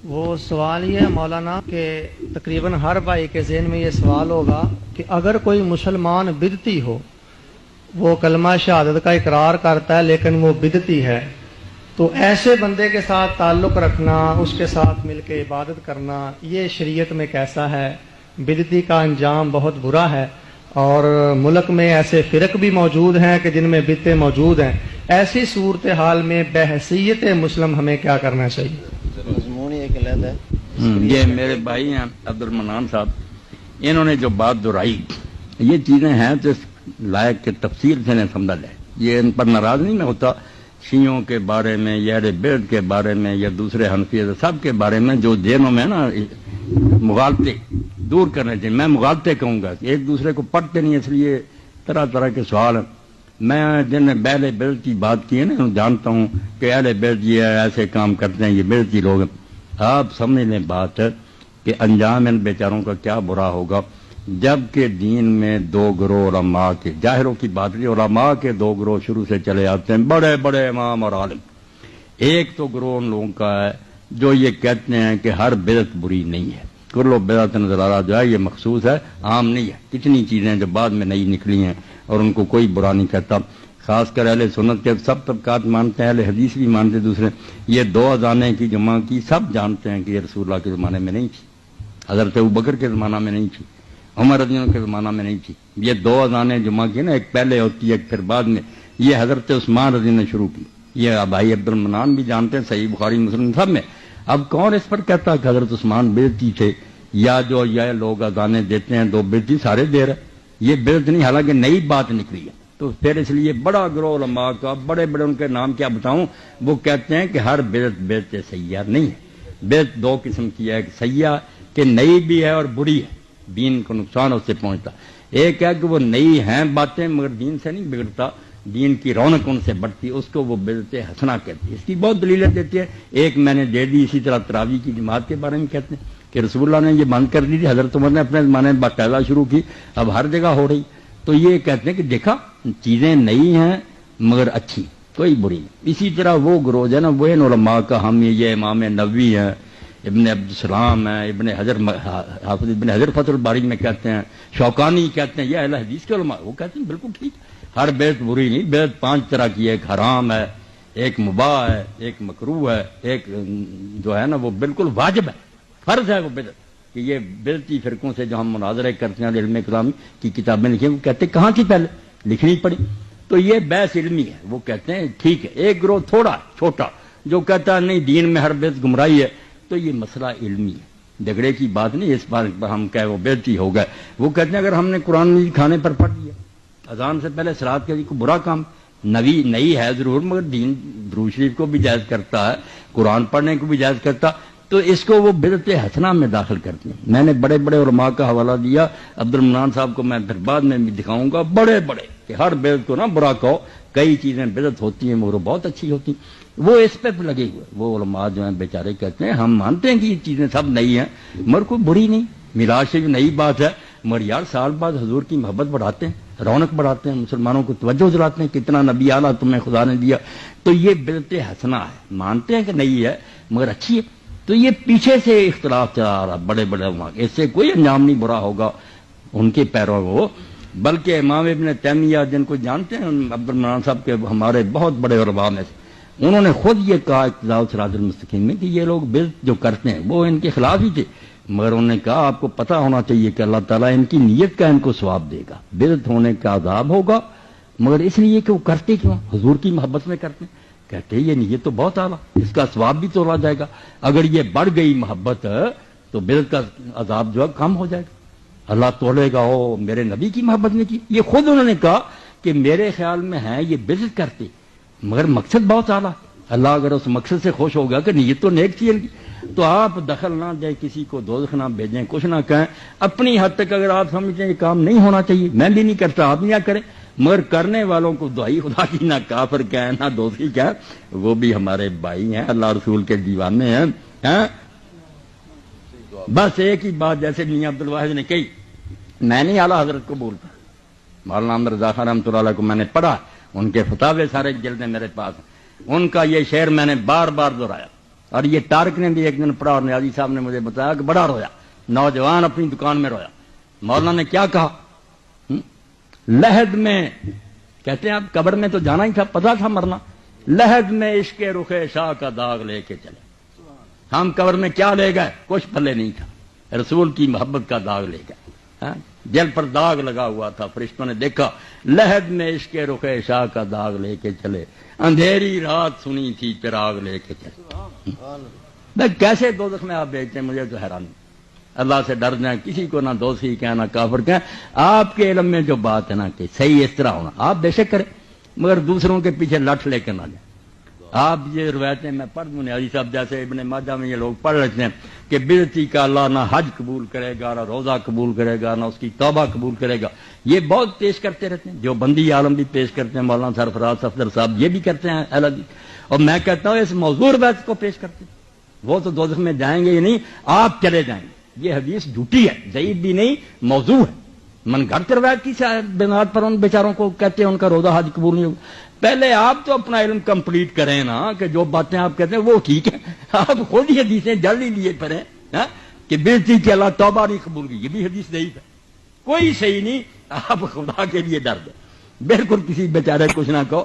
وہ سوال یہ ہے مولانا کہ تقریباً ہر بھائی کے ذہن میں یہ سوال ہوگا کہ اگر کوئی مسلمان بدعتی ہو، وہ کلمہ شہادت کا اقرار کرتا ہے لیکن وہ بدعتی ہے، تو ایسے بندے کے ساتھ تعلق رکھنا، اس کے ساتھ مل کے عبادت کرنا، یہ شریعت میں کیسا ہے؟ بدعتی کا انجام بہت برا ہے، اور ملک میں ایسے فرق بھی موجود ہیں کہ جن میں بدعتیں موجود ہیں۔ ایسی صورتحال میں بحیثیت مسلم ہمیں کیا کرنا چاہیے؟ مضمون ہی ایک علیحدہ ہے۔ یہ میرے بھائی ہیں عبد المنان صاحب، انہوں نے جو بات دہرائی، یہ چیزیں ہیں تو اس لائق کے تفصیل سے نہیں سمجھا جائے۔ یہ ان پر ناراض نہیں میں ہوتا، شیعوں کے بارے میں یا اہل بیت کے بارے میں یا دوسرے حنفی سب کے بارے میں جو ذہنوں میں نا مغالطے دور کرنے چاہیے۔ میں مغالطے کہوں گا کہ ایک دوسرے کو پڑھتے نہیں، اس لیے طرح طرح کے سوال ہیں۔ میں جن نے اہل بیت کی بات کی ہے نا، جانتا ہوں کہ اہل بیت یہ ایسے کام کرتے ہیں، یہ بیتی لوگ ہیں۔ آپ سمجھ لیں بات ہے کہ انجام ان بیچاروں کا کیا برا ہوگا جبکہ دین میں دو گروہ علماء کے، ظاہروں کی بات نہیں، علماء کے دو گروہ شروع سے چلے آتے ہیں، بڑے بڑے امام اور عالم۔ ایک تو گروہ ان لوگوں کا ہے جو یہ کہتے ہیں کہ ہر بدعت بری نہیں ہے، کل بدعت نظر آ رہا جو ہے یہ مخصوص ہے، عام نہیں ہے۔ کتنی چیزیں جو بعد میں نئی نکلی ہیں اور ان کو کوئی برا نہیں کہتا، خاص کر اہل سنت کے سب طبقات مانتے ہیں، اہل حدیث بھی مانتے، دوسرے یہ دو اذانیں کی جمع کی سب جانتے ہیں کہ یہ رسول اللہ کے زمانے میں نہیں تھی، حضرت ابوبکر کے زمانہ میں نہیں تھی، عمر رضی اللہ کے زمانہ میں نہیں تھی۔ یہ دو اذانیں جمع کی نا، ایک پہلے ہوتی ہے ایک پھر بعد میں، یہ حضرت عثمان رضی اللہ نے شروع کی، یہ بھائی عبد المنان بھی جانتے ہیں، صحیح بخاری مسلم سب میں۔ اب کون اس پر کہتا کہ حضرت عثمان بدعتی تھے، یا جو یہ لوگ اذانیں دیتے ہیں دو بدعتی سارے دے رہے، یہ بدعت نہیں، حالانکہ نئی بات نکلی ہے۔ تو پھر اس لیے بڑا گروہ علماء کا، بڑے بڑے ان کے نام کیا بتاؤں، وہ کہتے ہیں کہ ہر بدعت بدعت سیاح نہیں ہے۔ بدعت دو قسم کی ہے، ایک سیاح کہ نئی بھی ہے اور بری ہے، دین کو نقصان اس سے پہنچتا۔ ایک ہے کہ وہ نئی ہیں باتیں مگر دین سے نہیں بگڑتا، دین کی رونق ان سے بڑھتی، اس کو وہ بدعت حسنہ کہتی ہے۔ اس کی بہت دلیلیں دیتی ہے، ایک میں نے دے دی، اسی طرح تراویح کی جماعت کے بارے میں کہتے ہیں کہ رسول اللہ نے یہ بند کر دی تھی، حضرت عمر نے اپنے زمانے میں باقاعدہ شروع کی، اب ہر جگہ ہو رہی۔ تو یہ کہتے ہیں کہ دیکھا چیزیں نئی ہیں مگر اچھی، کوئی بری نہیں۔ اسی طرح وہ گروہ جو ہے نا، وہ ان علماء کا ہم یہ امام نووی ہیں، ابن عبدالسلام ہیں، ابن حجر حافظ ابن حجر فتح الباری میں کہتے ہیں، شوکانی کہتے ہیں، یہ اہل حدیث کے علماء وہ کہتے ہیں بالکل ٹھیک، ہر بیت بری نہیں، بیت 5 طرح کی ہے، ایک حرام ہے، ایک مباح ہے، ایک مکروہ ہے، ایک جو ہے نا وہ بالکل واجب ہے، فرض ہے وہ بدعت۔ کہ یہ بدعتی فرقوں سے جو ہم مناظرے کرتے ہیں، علم کلام کی کتابیں لکھی ہیں، وہ کہتے ہیں کہاں تھی پہلے لکھنی پڑی۔ تو یہ بحث علمی ہے، وہ کہتے ہیں ٹھیک ہے۔ ایک گروہ تھوڑا چھوٹا جو کہتا ہے نہیں دین میں ہر بدعت گمراہی ہے، تو یہ مسئلہ علمی ہے، جھگڑے کی بات نہیں، اس بات پر ہم کہے وہ بدعتی ہو گئے۔ وہ کہتے ہیں اگر ہم نے قرآن مجید کھانے پر پڑھ لیا، اذان سے پہلے صلاۃ کے کو برا کام، نئی ہے ضرور مگر دین درود شریف کو بھی جائز کرتا ہے، قرآن پڑھنے کو بھی جائز کرتا، تو اس کو وہ بدعت حسنہ میں داخل کرتے ہیں۔ میں نے بڑے بڑے علماء کا حوالہ دیا، عبد المنان صاحب کو میں پھر بعد میں بھی دکھاؤں گا، بڑے بڑے کہ ہر بدعت کو نہ برا کہو، کئی چیزیں بدعت ہوتی ہیں وہ بہت اچھی ہوتی ہیں، وہ اس پہ لگے ہوئے۔ وہ علماء جو ہیں بیچارے کہتے ہیں ہم مانتے ہیں کہ یہ چیزیں سب نئی ہیں مگر کوئی بری نہیں، میلاد سے بھی نئی بات ہے، مگر یار سال بعد حضور کی محبت بڑھاتے ہیں، رونق بڑھاتے ہیں، مسلمانوں کو توجہ دلاتے ہیں، کتنا نبی اعلیٰ تمہیں خدا نے دیا، تو یہ بدعت حسنہ ہے، مانتے ہیں کہ نئی ہے مگر اچھی ہے۔ تو یہ پیچھے سے اختلاف چلا آ رہا، بڑے بڑے علماء، اس سے کوئی انجام نہیں برا ہوگا ان کے پیروں کو، بلکہ امام ابن تیمیہ جن کو جانتے ہیں عبد المنان صاحب کے، ہمارے بہت بڑے علماء میں سے، انہوں نے خود یہ کہا اقتداء الصراط المستقیم میں کہ یہ لوگ بدعت جو کرتے ہیں وہ ان کے خلاف ہی تھے، مگر انہوں نے کہا آپ کو پتہ ہونا چاہیے کہ اللہ تعالیٰ ان کی نیت کا ان کو ثواب دے گا، بدعت ہونے کا عذاب ہوگا مگر اس لیے کہ وہ کرتے کیوں، حضور کی محبت میں کرتے ہیں۔ کہتے ہیں یہ نیت تو بہت اعلیٰ، اس کا ثواب بھی تولا جائے گا، اگر یہ بڑھ گئی محبت تو بدعت کا عذاب جو ہے کم ہو جائے گا، اللہ تولے گا او میرے نبی کی محبت نے کی۔ یہ خود انہوں نے کہا کہ میرے خیال میں ہے یہ بدعت کرتے مگر مقصد بہت اعلیٰ، اللہ اگر اس مقصد سے خوش ہوگا کہ نیت تو نیک تھی ان کی، تو آپ دخل نہ دیں، کسی کو دوزخ نہ بھیجیں، کچھ نہ کہیں، اپنی حد تک اگر آپ سمجھتے ہیں یہ کام نہیں ہونا چاہیے، میں بھی نہیں کرتا آپ نہ کریں، مگر کرنے والوں کو دعائی خدا کی نہ کافر کہیں نہ دوستی کہیں، وہ بھی ہمارے بھائی ہیں، اللہ رسول کے دیوانے ہیں۔ بس ایک ہی بات جیسے میاں عبد الواحد نے کہی، میں نہیں اعلیٰ حضرت کو بولتا، مولانا احمد رضا خان رحمۃ اللہ علیہ کو میں نے پڑھا، ان کے فتاوے سارے جلدیں میرے پاس ہیں، ان کا یہ شعر میں نے بار بار دہرایا، اور یہ طارق نے بھی ایک دن پڑھا اور نیازی صاحب نے مجھے بتایا کہ بڑا رویا، نوجوان اپنی دکان میں رویا۔ مولانا نے کیا کہا؟ لحد میں، کہتے ہیں اب قبر میں تو جانا ہی تھا، پتا تھا مرنا، لحد میں عشق رخ شاہ کا داغ لے کے چلے۔ ہم قبر میں کیا لے گئے؟ کچھ پلے نہیں تھا، رسول کی محبت کا داغ لے گئے۔ ہاں؟ دل پر داغ لگا ہوا تھا، فرشتوں نے دیکھا، لحد میں عشق رخ شاہ کا داغ لے کے چلے، اندھیری رات سنی تھی چراغ لے کے چلے۔ میں کیسے دوزخ میں آپ بیچتے ہیں؟ مجھے تو حیران۔ اللہ سے ڈر جائیں، کسی کو نہ دوزخی کہیں نہ کافر کہیں۔ آپ کے علم میں جو بات ہے نا کہ صحیح اس طرح ہونا، آپ بے شک کریں، مگر دوسروں کے پیچھے لٹ لے کے نہ جائیں۔ آپ یہ روایتیں میں پڑھ دوں، نیازی صاحب جیسے ابن ماجہ میں یہ لوگ پڑھ رہتے ہیں کہ بدعتی کا اللہ نہ حج قبول کرے گا، نہ روزہ قبول کرے گا، نہ اس کی توبہ قبول کرے گا۔ یہ بہت پیش کرتے رہتے ہیں، جو بندی عالم بھی پیش کرتے ہیں، مولانا سرفراز صفدر صاحب یہ بھی کرتے ہیں اہل حدیث۔ اور میں کہتا ہوں اس موضوع روایت کو پیش کرتے ہیں، وہ تو دوزخ میں جائیں گے ہی نہیں، آپ چلے جائیں گے۔ یہ حدیث جھوٹی ہے، ضعیف بھی نہیں، موضوع ہے۔ من گھڑت روایت کی بنیاد پر ان بیچاروں کو کہتے ہیں ان کا روزہ حج قبول نہیں ہوگا۔ پہلے آپ تو اپنا علم کمپلیٹ کریں نا، کہ جو باتیں آپ کہتے ہیں وہ ٹھیک ہے، آپ خود ہی حدیثیں جلد ہی لیے پڑھیں کہ بےزتی کی اللہ توبہ نہیں قبول کی، یہ بھی حدیث ضعیف ہے، کوئی صحیح نہیں۔ آپ خدا کے لیے ڈر دیں، بالکل کسی بیچارے کچھ نہ کہو۔